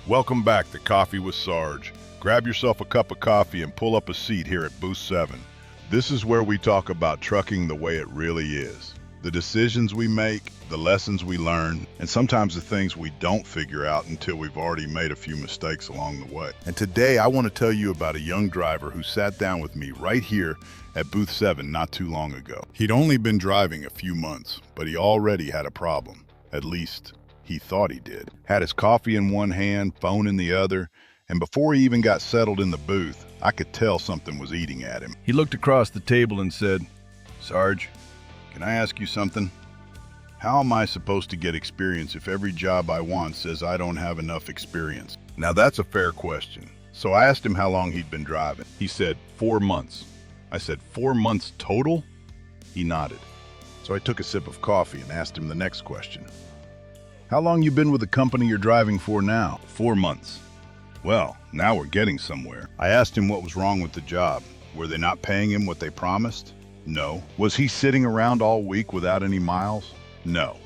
Welcome back to Coffee with Sarge. Grab yourself a cup of coffee and pull up a seat here at Booth 7. This is where we talk about trucking the way it really is. The decisions we make, the lessons we learn, and sometimes the things we don't figure out until we've already made a few mistakes along the way. And today I want to tell you about a young driver who sat down with me right here at Booth 7 not too long ago. He'd only been driving a few months, but he already had a problem. At least, he thought he did. Had his coffee in one hand, phone in the other, and before he even got settled in the booth, I could tell something was eating at him. He looked across the table and said, "Sarge, can I ask you something? How am I supposed to get experience if every job I want says I don't have enough experience?" Now that's a fair question. So I asked him how long he'd been driving. He said, 4 months. I said, 4 months total? He nodded. So I took a sip of coffee and asked him the next question. How long you been with the company you're driving for now? 4 months. Well, now we're getting somewhere. I asked him what was wrong with the job. Were they not paying him what they promised? No. Was he sitting around all week without any miles? No.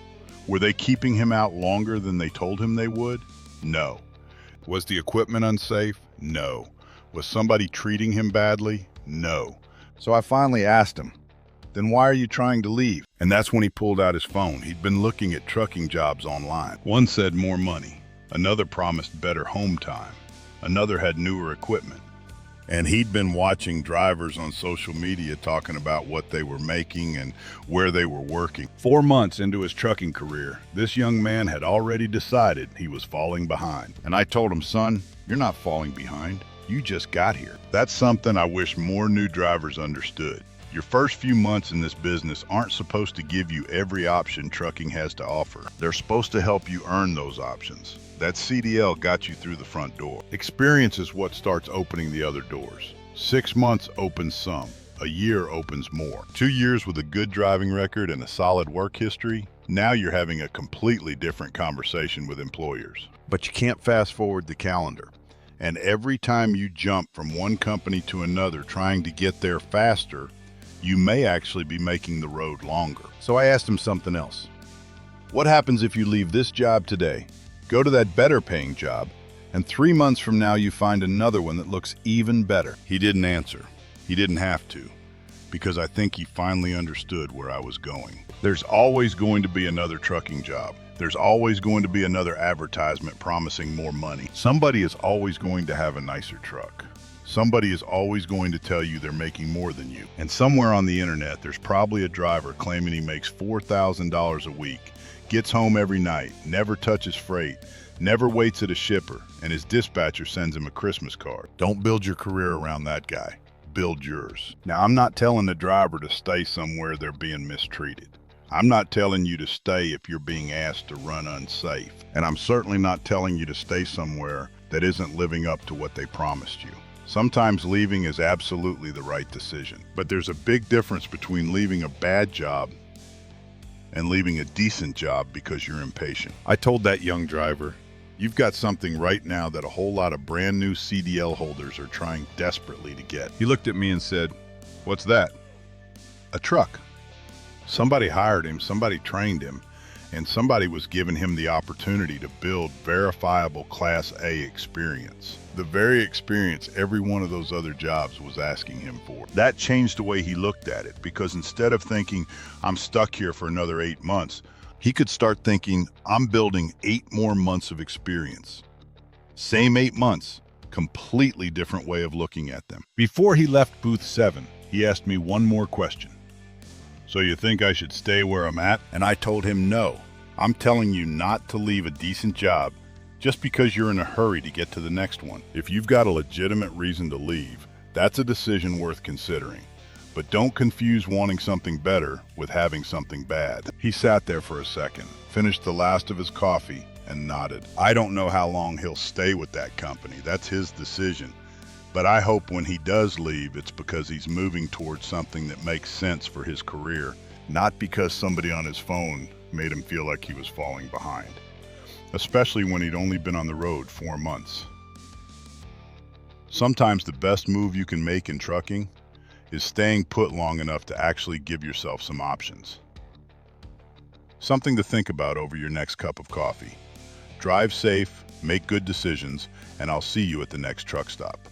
Were they keeping him out longer than they told him they would? No. Was the equipment unsafe? No. Was somebody treating him badly? No. So I finally asked him, "Then why are you trying to leave?" And that's when he pulled out his phone. He'd been looking at trucking jobs online. One said more money. Another promised better home time. Another had newer equipment. And he'd been watching drivers on social media talking about what they were making and where they were working. 4 months into his trucking career, this young man had already decided he was falling behind. And I told him, "Son, you're not falling behind. You just got here." That's something I wish more new drivers understood. Your first few months in this business aren't supposed to give you every option trucking has to offer. They're supposed to help you earn those options. That CDL got you through the front door. Experience is what starts opening the other doors. 6 months opens some. A year opens more. 2 years with a good driving record and a solid work history, now you're having a completely different conversation with employers. But you can't fast forward the calendar. And every time you jump from one company to another trying to get there faster, you may actually be making the road longer. So I asked him something else. What happens if you leave this job today, go to that better paying job, and 3 months from now you find another one that looks even better? He didn't answer. He didn't have to, because I think he finally understood where I was going. There's always going to be another trucking job. There's always going to be another advertisement promising more money. Somebody is always going to have a nicer truck. Somebody is always going to tell you they're making more than you. And somewhere on the internet, there's probably a driver claiming he makes $4,000 a week, gets home every night, never touches freight, never waits at a shipper, and his dispatcher sends him a Christmas card. Don't build your career around that guy. Build yours. Now, I'm not telling the driver to stay somewhere they're being mistreated. I'm not telling you to stay if you're being asked to run unsafe. And I'm certainly not telling you to stay somewhere that isn't living up to what they promised you. Sometimes leaving is absolutely the right decision, but there's a big difference between leaving a bad job and leaving a decent job because you're impatient. I told that young driver, "You've got something right now that a whole lot of brand new CDL holders are trying desperately to get." He looked at me and said, "What's that?" "A truck. Somebody hired him, somebody trained him, and somebody was giving him the opportunity to build verifiable Class A experience. The very experience every one of those other jobs was asking him for." That changed the way he looked at it, because instead of thinking, "I'm stuck here for another 8 months," he could start thinking, "I'm building 8 more months of experience." Same 8 months, completely different way of looking at them. Before he left Booth 7, he asked me one more question. "So you think I should stay where I'm at?" And I told him, "No, I'm telling you not to leave a decent job just because you're in a hurry to get to the next one. If you've got a legitimate reason to leave, that's a decision worth considering. But don't confuse wanting something better with having something bad." He sat there for a second, finished the last of his coffee, and nodded. I don't know how long he'll stay with that company. That's his decision. But I hope when he does leave, it's because he's moving towards something that makes sense for his career, not because somebody on his phone made him feel like he was falling behind, especially when he'd only been on the road 4 months. Sometimes the best move you can make in trucking is staying put long enough to actually give yourself some options. Something to think about over your next cup of coffee. Drive safe, make good decisions, and I'll see you at the next truck stop.